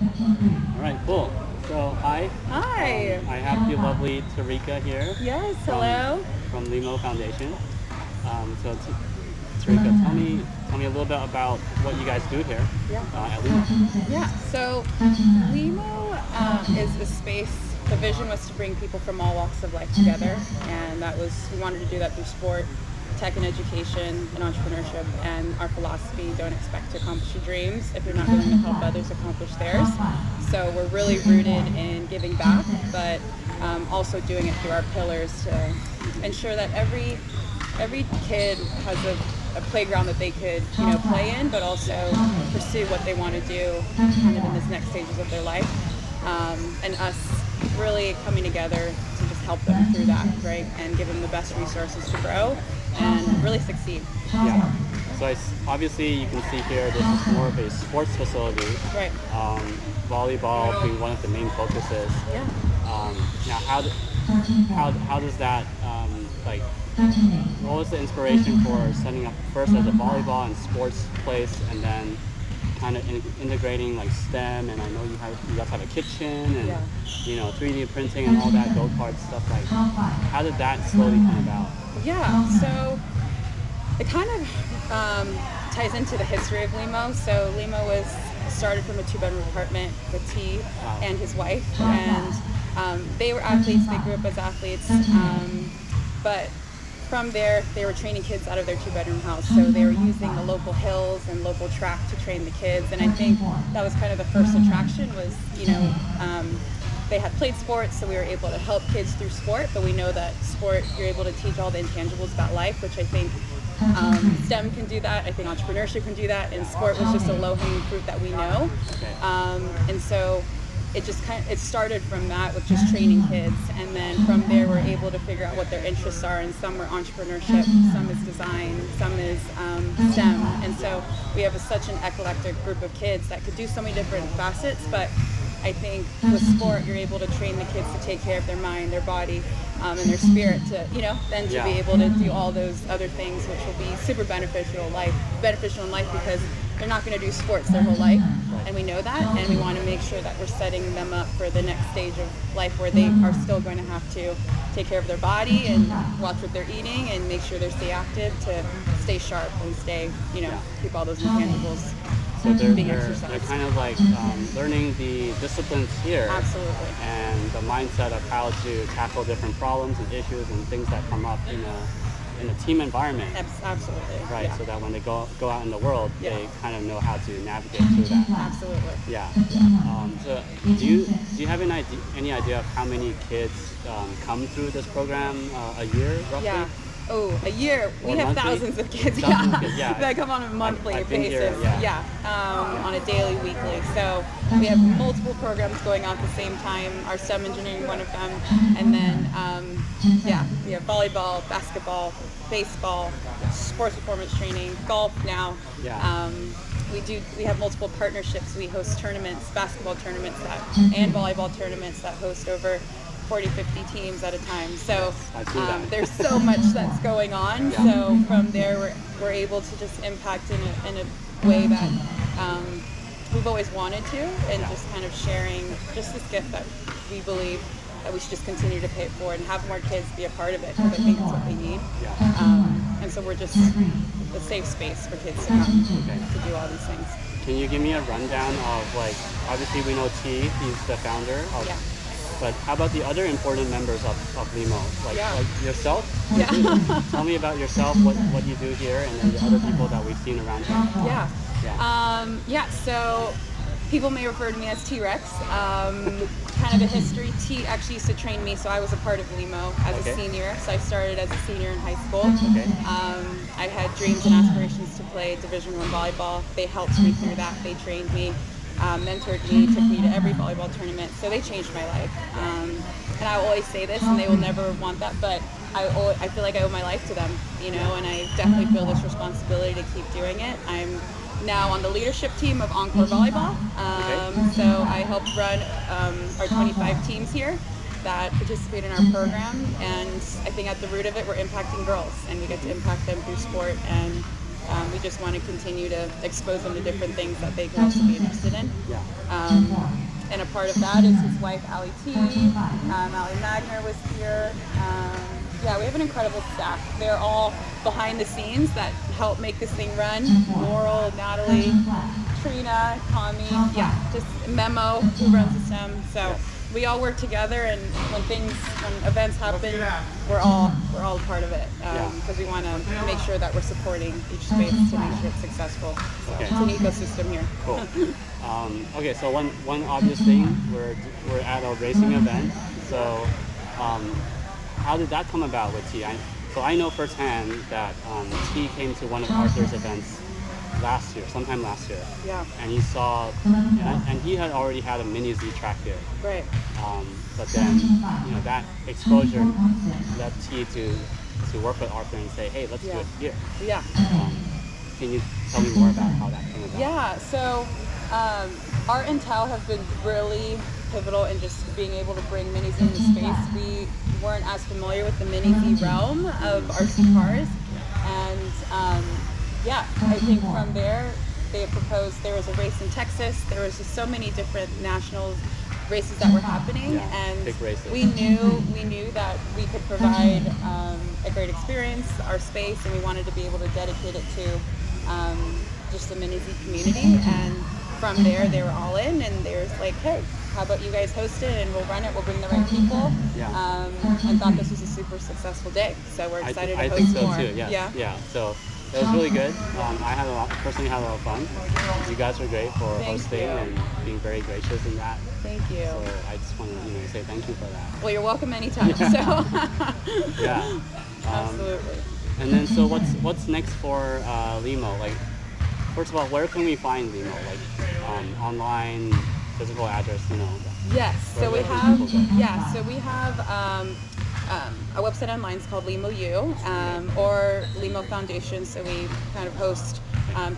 All right, cool. So, hi. Hi. I have the lovely Torika here. Yes, from, hello. From LEMO Foundation. Torika, tell me a little bit about what you guys do here Yeah. at LEMO. Yeah, so LEMO is a space. The vision was to bring people from all walks of life together, and we wanted to do that through sport, tech and education, and entrepreneurship. And our philosophy: don't expect to accomplish your dreams if you're not willing to help others accomplish theirs. So we're really rooted in giving back, but also doing it through our pillars to ensure that every kid has a playground that they could play in, but also pursue what they want to do kind of in this next stages of their life, and us really coming together to just help them through that, right, and give them the best resources to grow and really succeed. Yeah. So obviously you can see here this is more of a sports facility. Right. Volleyball being one of the main focuses. Yeah. Now how does that like? What was the inspiration for setting up first as a volleyball and sports place, and then kind of integrating like STEM? And I know you guys have a kitchen and 3D printing and all that go-kart stuff. Like, how did that slowly come about? Yeah, so it kind of ties into the history of LEMO. So LEMO was started from a 2-bedroom apartment with T and his wife, and they were athletes. They grew up as athletes, but from there, they were training kids out of their 2-bedroom house. So they were using the local hills and local track to train the kids. And I think that was kind of the first attraction was, they had played sports, so we were able to help kids through sport. But we know that sport, you're able to teach all the intangibles about life, which I think STEM can do that. I think entrepreneurship can do that. And sport was just a low-hanging fruit that we know. And so it started from that with just training kids, and then from there we're able to figure out what their interests are, and some are entrepreneurship, some is design, some is STEM, and so we have such an eclectic group of kids that could do so many different facets. But I think with sport you're able to train the kids to take care of their mind, their body, and their spirit to then to be able to do all those other things, which will be super beneficial in life because they're not going to do sports their whole life, and we know that, and we want to make sure that we're setting them up for the next stage of life where they are still going to have to take care of their body and watch what they're eating and make sure they stay active to stay sharp and stay, keep all those intangibles. So they're kind of like learning the disciplines here. Absolutely. And the mindset of how to tackle different problems and issues and things that come up in a team environment. Absolutely. Right, yeah. so that when they go out in the world, they kind of know how to navigate through that. Absolutely. Yeah. So do you have any idea of how many kids come through this program a year, roughly? Yeah. Oh, a year. We have thousands of kids. That come on a monthly basis. On a daily, weekly. So we have multiple programs going on at the same time. Our STEM engineering, one of them, and then we have volleyball, basketball, baseball, sports performance training, golf now. We have multiple partnerships. We host tournaments, basketball tournaments and volleyball tournaments that host over 40, 50 teams at a time. So there's so much that's going on. So from there, we're able to just impact in a way that we've always wanted to, and just kind of sharing just this gift that we believe that we should just continue to pay it forward and have more kids be a part of it, because I think it's what they need. And so we're just a safe space for kids to come to do all these things. Can you give me a rundown of, like, obviously we know T, he's the founder of but how about the other important members of LEMO? Like yourself? Tell me about yourself, what you do here, and then the other people that we've seen around here. So people may refer to me as T-Rex. Kind of a history. T actually used to train me, so I was a part of LEMO as a senior. So I started as a senior in high school. I had dreams and aspirations to play Division I volleyball. They helped me through that. They trained me. Mentored me, took me to every volleyball tournament, so they changed my life. And I will always say this, and they will never want that, but I feel like I owe my life to them, and I definitely feel this responsibility to keep doing it. I'm now on the leadership team of Encore Volleyball, so I help run our 25 teams here that participate in our program, and I think at the root of it, we're impacting girls, and we get to impact them through sport and we just want to continue to expose them to different things that they can also be interested in. Yeah. And a part of that is his wife, Allie T. Allie Magner was here. Yeah, we have an incredible staff. They're all behind the scenes that help make this thing run. Laurel, Natalie, Trina, Tommy, yeah, just Memo, who runs the STEM. So we all work together, and when events happen, we're all a part of it, because we want to make sure that we're supporting each space to make sure it's successful. So it's an ecosystem here. Cool. Okay, so one obvious thing, we're at a racing event. So how did that come about with T? So I know firsthand that T came to one of Arthur's events sometime last year. Yeah. And he saw, and he had already had a mini Z track here. Right. But then, that exposure led T to work with Arthur and say, hey, let's do it here. Yeah. Can you tell me more about how that came about? Yeah. So Art and Tao have been really pivotal in just being able to bring minis into space. We weren't as familiar with the mini Z realm of RC cars, and I think from there they proposed. There was a race in Texas. There was just so many different national races that were happening, and big races. we knew that we could provide a great experience, our space, and we wanted to be able to dedicate it to just the mini Z community. And from there, they were all in, and they were like, hey, how about you guys host it, and we'll run it, we'll bring the right people. And thought this was a super successful day, so we're excited to host more. I think so too, yeah. So it was really good. I personally had a lot of fun. You guys were great for hosting and being very gracious in that. Thank you. So I just want to say thank you for that. Well, you're welcome anytime. So yeah. Absolutely. And then, so what's next for LEMO? Like, first of all, where can we find LEMO? Like online, physical address, Yes. So we have a website online. It's called LEMO U, or LEMO Foundation. So we kind of host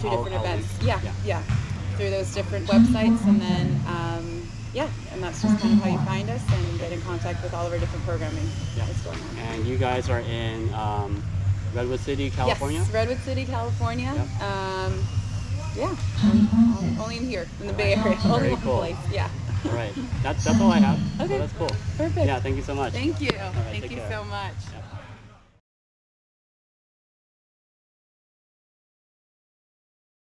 two different events. Yeah. Through those different websites, and then and that's just kind of how you find us and get in contact with all of our different programming that's going on. And you guys are in Redwood City, California? Yes, Redwood City, California. Yep. Only in here, in the Bay Area. Very only cool. one place. Yeah. All right. That's all I have. Okay. So that's cool. Perfect. Yeah, thank you so much. Thank you. All right, Thank you care. so much. Yep.